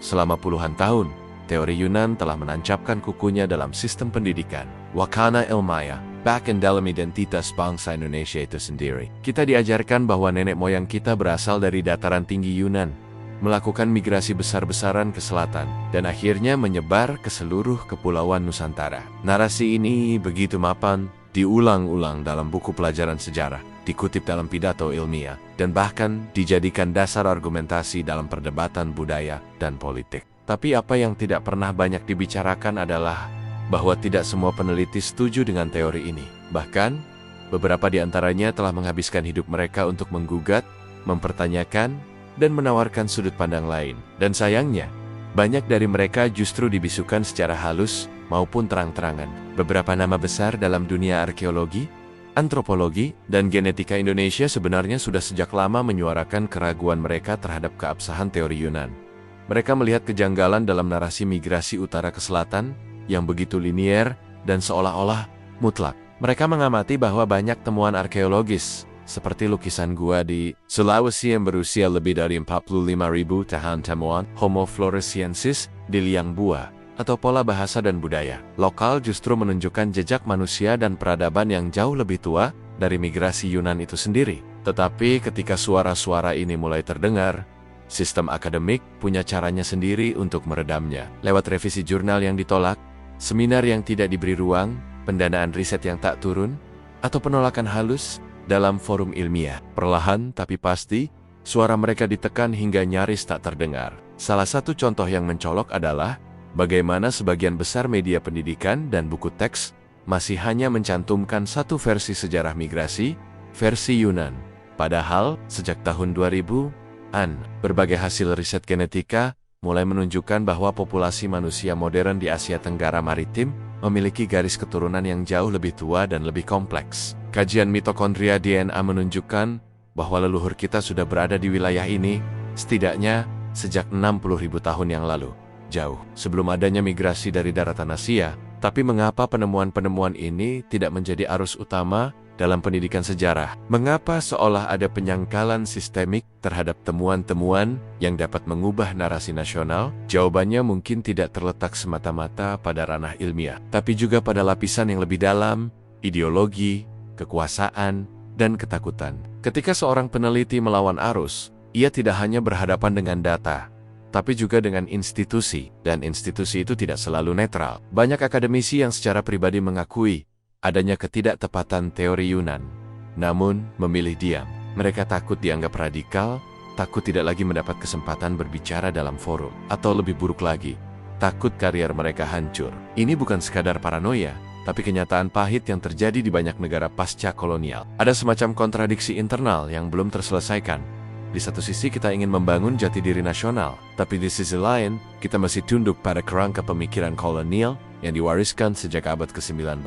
Selama puluhan tahun, teori Yunan telah menancapkan kukunya dalam sistem pendidikan. Wakana ilmiah, bahkan dalam identitas bangsa Indonesia itu sendiri. Kita diajarkan bahwa nenek moyang kita berasal dari dataran tinggi Yunan, melakukan migrasi besar-besaran ke selatan, dan akhirnya menyebar ke seluruh kepulauan Nusantara. Narasi ini begitu mapan, diulang-ulang dalam buku pelajaran sejarah, dikutip dalam pidato ilmiah, dan bahkan dijadikan dasar argumentasi dalam perdebatan budaya dan politik. Tapi apa yang tidak pernah banyak dibicarakan adalah bahwa tidak semua peneliti setuju dengan teori ini. Bahkan, beberapa di antaranya telah menghabiskan hidup mereka untuk menggugat, mempertanyakan, dan menawarkan sudut pandang lain. Dan sayangnya, banyak dari mereka justru dibisukan secara halus maupun terang-terangan. Beberapa nama besar dalam dunia arkeologi, antropologi, dan genetika Indonesia sebenarnya sudah sejak lama menyuarakan keraguan mereka terhadap keabsahan teori Yunan. Mereka melihat kejanggalan dalam narasi migrasi utara ke selatan yang begitu linier dan seolah-olah mutlak. Mereka mengamati bahwa banyak temuan arkeologis, seperti lukisan gua di Sulawesi yang berusia lebih dari 45.000 tahun, temuan Homo floresiensis di liang bua, atau pola bahasa dan budaya lokal justru menunjukkan jejak manusia dan peradaban yang jauh lebih tua dari migrasi Yunan itu sendiri. Tetapi ketika suara-suara ini mulai terdengar, sistem akademik punya caranya sendiri untuk meredamnya. Lewat revisi jurnal yang ditolak, seminar yang tidak diberi ruang, pendanaan riset yang tak turun, atau penolakan halus dalam forum ilmiah. Perlahan tapi pasti, suara mereka ditekan hingga nyaris tak terdengar. Salah satu contoh yang mencolok adalah bagaimana sebagian besar media pendidikan dan buku teks masih hanya mencantumkan satu versi sejarah migrasi, versi Yunan. Padahal, sejak tahun 2000-an, berbagai hasil riset genetika mulai menunjukkan bahwa populasi manusia modern di Asia Tenggara Maritim memiliki garis keturunan yang jauh lebih tua dan lebih kompleks. Kajian mitokondria DNA menunjukkan bahwa leluhur kita sudah berada di wilayah ini setidaknya sejak 60.000 tahun yang lalu, jauh sebelum adanya migrasi dari daratan Asia. Tapi mengapa penemuan-penemuan ini tidak menjadi arus utama dalam pendidikan sejarah? Mengapa seolah ada penyangkalan sistemik terhadap temuan-temuan yang dapat mengubah narasi nasional? Jawabannya mungkin tidak terletak semata-mata pada ranah ilmiah, tapi juga pada lapisan yang lebih dalam, ideologi, kekuasaan, dan ketakutan. Ketika seorang peneliti melawan arus, ia tidak hanya berhadapan dengan data, tapi juga dengan institusi, dan institusi itu tidak selalu netral. Banyak akademisi yang secara pribadi mengakui adanya ketidaktepatan teori Yunan, namun memilih diam. Mereka takut dianggap radikal, takut tidak lagi mendapat kesempatan berbicara dalam forum, atau lebih buruk lagi, takut karier mereka hancur. Ini bukan sekadar paranoia, tapi kenyataan pahit yang terjadi di banyak negara pasca kolonial. Ada semacam kontradiksi internal yang belum terselesaikan. Di satu sisi kita ingin membangun jati diri nasional, tapi di sisi lain, kita masih tunduk pada kerangka pemikiran kolonial yang diwariskan sejak abad ke-19.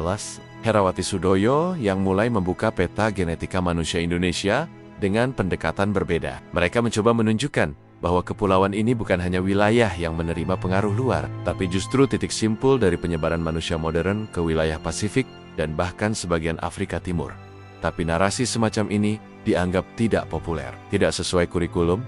Herawati Sudoyo yang mulai membuka peta genetika manusia Indonesia dengan pendekatan berbeda. Mereka mencoba menunjukkan bahwa kepulauan ini bukan hanya wilayah yang menerima pengaruh luar, tapi justru titik simpul dari penyebaran manusia modern ke wilayah Pasifik dan bahkan sebagian Afrika Timur. Tapi narasi semacam ini dianggap tidak populer, tidak sesuai kurikulum,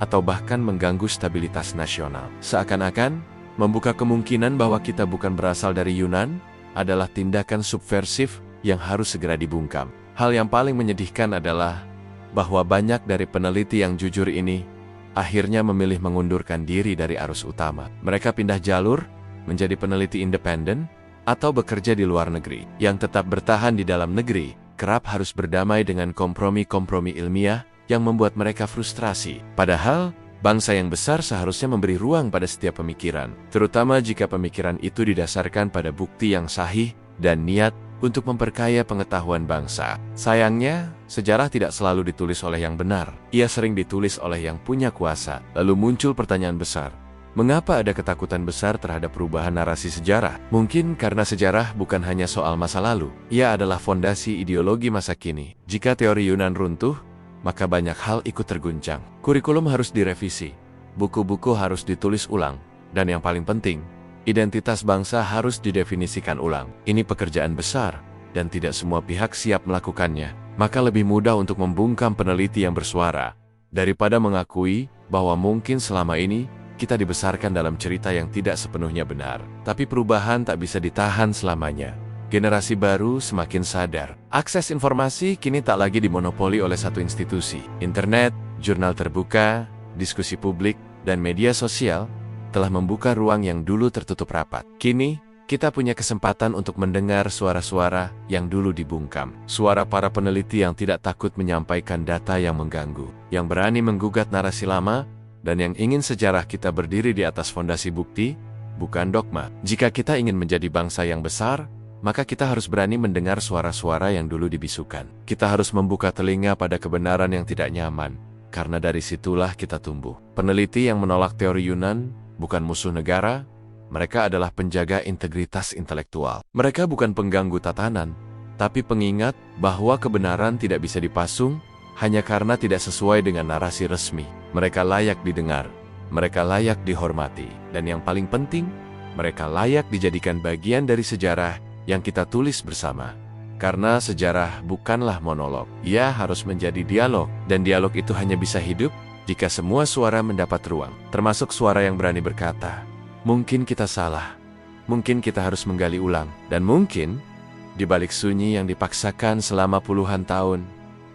atau bahkan mengganggu stabilitas nasional. Seakan-akan membuka kemungkinan bahwa kita bukan berasal dari Yunan adalah tindakan subversif yang harus segera dibungkam. Hal yang paling menyedihkan adalah bahwa banyak dari peneliti yang jujur ini akhirnya memilih mengundurkan diri dari arus utama. Mereka pindah jalur menjadi peneliti independen atau bekerja di luar negeri. Yang tetap bertahan di dalam negeri kerap harus berdamai dengan kompromi-kompromi ilmiah yang membuat mereka frustrasi. Padahal, bangsa yang besar seharusnya memberi ruang pada setiap pemikiran, terutama jika pemikiran itu didasarkan pada bukti yang sahih dan niat untuk memperkaya pengetahuan bangsa. Sayangnya, sejarah tidak selalu ditulis oleh yang benar. Ia sering ditulis oleh yang punya kuasa. Lalu muncul pertanyaan besar. Mengapa ada ketakutan besar terhadap perubahan narasi sejarah? Mungkin karena sejarah bukan hanya soal masa lalu. Ia adalah fondasi ideologi masa kini. Jika teori Yunan runtuh, maka banyak hal ikut terguncang. Kurikulum harus direvisi, buku-buku harus ditulis ulang, dan yang paling penting, identitas bangsa harus didefinisikan ulang. Ini pekerjaan besar, dan tidak semua pihak siap melakukannya. Maka lebih mudah untuk membungkam peneliti yang bersuara, daripada mengakui bahwa mungkin selama ini Kita dibesarkan dalam cerita yang tidak sepenuhnya benar. Tapi perubahan tak bisa ditahan selamanya. Generasi baru semakin sadar. Akses informasi kini tak lagi dimonopoli oleh satu institusi. Internet, jurnal terbuka, diskusi publik, dan media sosial telah membuka ruang yang dulu tertutup rapat. Kini, kita punya kesempatan untuk mendengar suara-suara yang dulu dibungkam. Suara para peneliti yang tidak takut menyampaikan data yang mengganggu, yang berani menggugat narasi lama, dan yang ingin sejarah kita berdiri di atas fondasi bukti, bukan dogma. Jika kita ingin menjadi bangsa yang besar, maka kita harus berani mendengar suara-suara yang dulu dibisukan. Kita harus membuka telinga pada kebenaran yang tidak nyaman, karena dari situlah kita tumbuh. Peneliti yang menolak teori Yunan bukan musuh negara. Mereka adalah penjaga integritas intelektual. Mereka bukan pengganggu tatanan, tapi pengingat bahwa kebenaran tidak bisa dipasung hanya karena tidak sesuai dengan narasi resmi. Mereka layak didengar, mereka layak dihormati, dan yang paling penting, mereka layak dijadikan bagian dari sejarah yang kita tulis bersama. Karena sejarah bukanlah monolog, ia harus menjadi dialog, dan dialog itu hanya bisa hidup jika semua suara mendapat ruang, termasuk suara yang berani berkata, mungkin kita salah, mungkin kita harus menggali ulang, dan mungkin di balik sunyi yang dipaksakan selama puluhan tahun,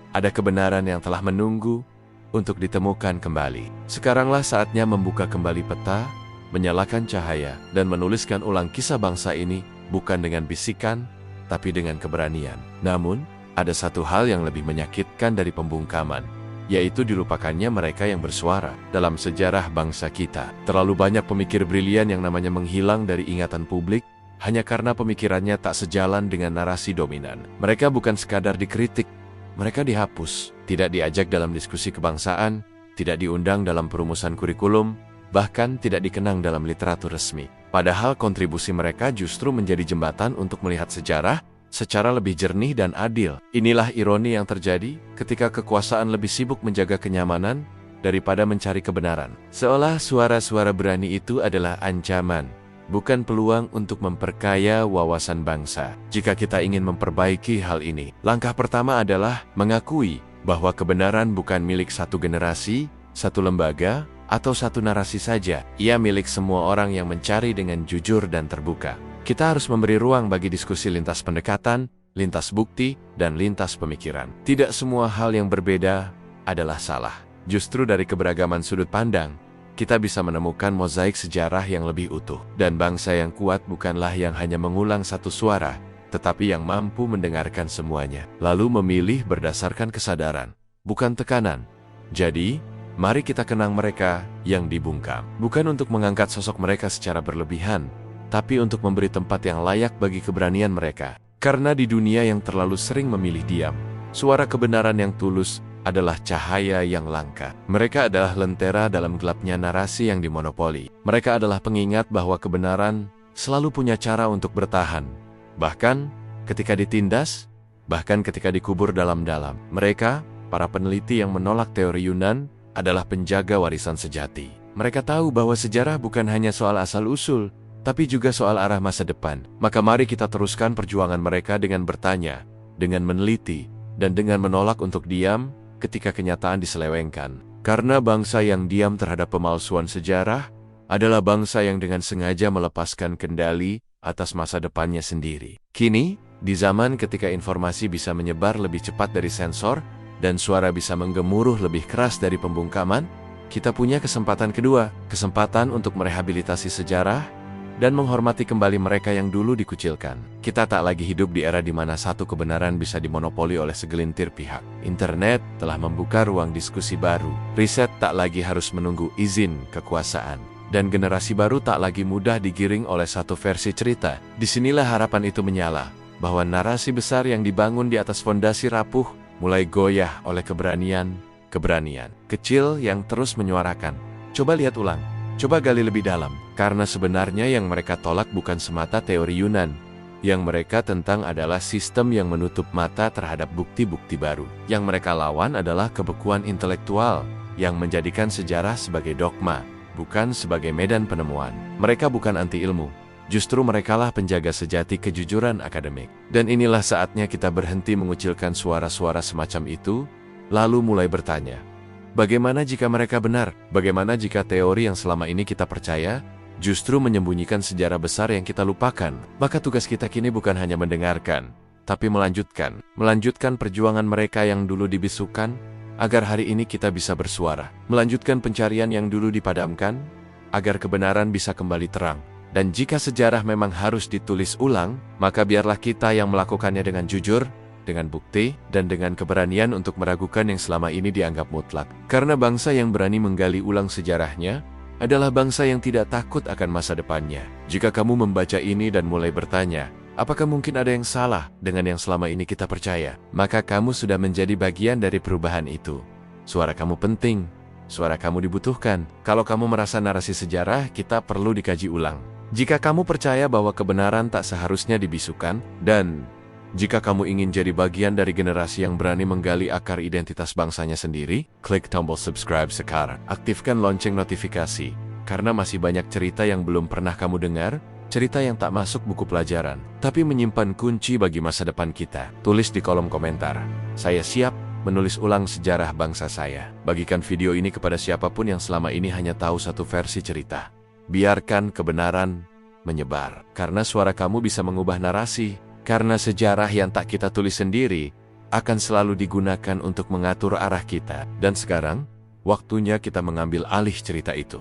ada kebenaran yang telah menunggu untuk ditemukan kembali. Sekaranglah saatnya membuka kembali peta, menyalakan cahaya, dan menuliskan ulang kisah bangsa ini bukan dengan bisikan, tapi dengan keberanian. Namun, ada satu hal yang lebih menyakitkan dari pembungkaman, yaitu dilupakannya mereka yang bersuara. Dalam sejarah bangsa kita, terlalu banyak pemikir brilian yang namanya menghilang dari ingatan publik hanya karena pemikirannya tak sejalan dengan narasi dominan. Mereka bukan sekadar dikritik, mereka dihapus, tidak diajak dalam diskusi kebangsaan, tidak diundang dalam perumusan kurikulum, bahkan tidak dikenang dalam literatur resmi. Padahal kontribusi mereka justru menjadi jembatan untuk melihat sejarah secara lebih jernih dan adil. Inilah ironi yang terjadi ketika kekuasaan lebih sibuk menjaga kenyamanan daripada mencari kebenaran. Seolah suara-suara berani itu adalah ancaman, bukan peluang untuk memperkaya wawasan bangsa. Jika kita ingin memperbaiki hal ini, langkah pertama adalah mengakui bahwa kebenaran bukan milik satu generasi, satu lembaga, atau satu narasi saja. Ia milik semua orang yang mencari dengan jujur dan terbuka. Kita harus memberi ruang bagi diskusi lintas pendekatan, lintas bukti, dan lintas pemikiran. Tidak semua hal yang berbeda adalah salah. Justru dari keberagaman sudut pandang, kita bisa menemukan mozaik sejarah yang lebih utuh. Dan bangsa yang kuat bukanlah yang hanya mengulang satu suara, tetapi yang mampu mendengarkan semuanya, lalu memilih berdasarkan kesadaran, bukan tekanan. Jadi, mari kita kenang mereka yang dibungkam. Bukan untuk mengangkat sosok mereka secara berlebihan, tapi untuk memberi tempat yang layak bagi keberanian mereka. Karena di dunia yang terlalu sering memilih diam, suara kebenaran yang tulus adalah cahaya yang langka. Mereka adalah lentera dalam gelapnya narasi yang dimonopoli. Mereka adalah pengingat bahwa kebenaran selalu punya cara untuk bertahan. Bahkan ketika ditindas, bahkan ketika dikubur dalam-dalam. Mereka, para peneliti yang menolak teori Yunan, adalah penjaga warisan sejati. Mereka tahu bahwa sejarah bukan hanya soal asal-usul, tapi juga soal arah masa depan. Maka mari kita teruskan perjuangan mereka dengan bertanya, dengan meneliti, dan dengan menolak untuk diam ketika kenyataan diselewengkan. Karena bangsa yang diam terhadap pemalsuan sejarah adalah bangsa yang dengan sengaja melepaskan kendali atas masa depannya sendiri. Kini, di zaman ketika informasi bisa menyebar lebih cepat dari sensor, dan suara bisa menggemuruh lebih keras dari pembungkaman, kita punya kesempatan kedua, kesempatan untuk merehabilitasi sejarah dan menghormati kembali mereka yang dulu dikucilkan. Kita tak lagi hidup di era di mana satu kebenaran bisa dimonopoli oleh segelintir pihak. Internet telah membuka ruang diskusi baru. Riset tak lagi harus menunggu izin kekuasaan. Dan generasi baru tak lagi mudah digiring oleh satu versi cerita. Disinilah harapan itu menyala, bahwa narasi besar yang dibangun di atas fondasi rapuh mulai goyah oleh keberanian kecil yang terus menyuarakan. Coba lihat ulang. Coba gali lebih dalam, karena sebenarnya yang mereka tolak bukan semata teori Yunan. Yang mereka tentang adalah sistem yang menutup mata terhadap bukti-bukti baru. Yang mereka lawan adalah kebekuan intelektual, yang menjadikan sejarah sebagai dogma, bukan sebagai medan penemuan. Mereka bukan anti ilmu, justru merekalah penjaga sejati kejujuran akademik. Dan inilah saatnya kita berhenti mengucilkan suara-suara semacam itu, lalu mulai bertanya, Bagaimana jika mereka benar? Bagaimana jika teori yang selama ini kita percaya justru menyembunyikan sejarah besar yang kita lupakan? Maka tugas kita kini bukan hanya mendengarkan, tapi melanjutkan perjuangan mereka yang dulu dibisukan, agar hari ini kita bisa bersuara. Melanjutkan pencarian yang dulu dipadamkan, agar kebenaran bisa kembali terang. Dan jika sejarah memang harus ditulis ulang, maka biarlah kita yang melakukannya dengan jujur, dengan bukti, dan dengan keberanian untuk meragukan yang selama ini dianggap mutlak. Karena bangsa yang berani menggali ulang sejarahnya adalah bangsa yang tidak takut akan masa depannya. Jika kamu membaca ini dan mulai bertanya, apakah mungkin ada yang salah dengan yang selama ini kita percaya? Maka kamu sudah menjadi bagian dari perubahan itu. Suara kamu penting, suara kamu dibutuhkan. Kalau kamu merasa narasi sejarah kita perlu dikaji ulang. Jika kamu percaya bahwa kebenaran tak seharusnya dibisukan, dan jika kamu ingin jadi bagian dari generasi yang berani menggali akar identitas bangsanya sendiri, klik tombol subscribe sekarang. Aktifkan lonceng notifikasi, karena masih banyak cerita yang belum pernah kamu dengar, cerita yang tak masuk buku pelajaran, tapi menyimpan kunci bagi masa depan kita. Tulis di kolom komentar, saya siap menulis ulang sejarah bangsa saya. Bagikan video ini kepada siapapun yang selama ini hanya tahu satu versi cerita. Biarkan kebenaran menyebar, karena suara kamu bisa mengubah narasi. Karena sejarah yang tak kita tulis sendiri akan selalu digunakan untuk mengatur arah kita. Dan sekarang, waktunya kita mengambil alih cerita itu.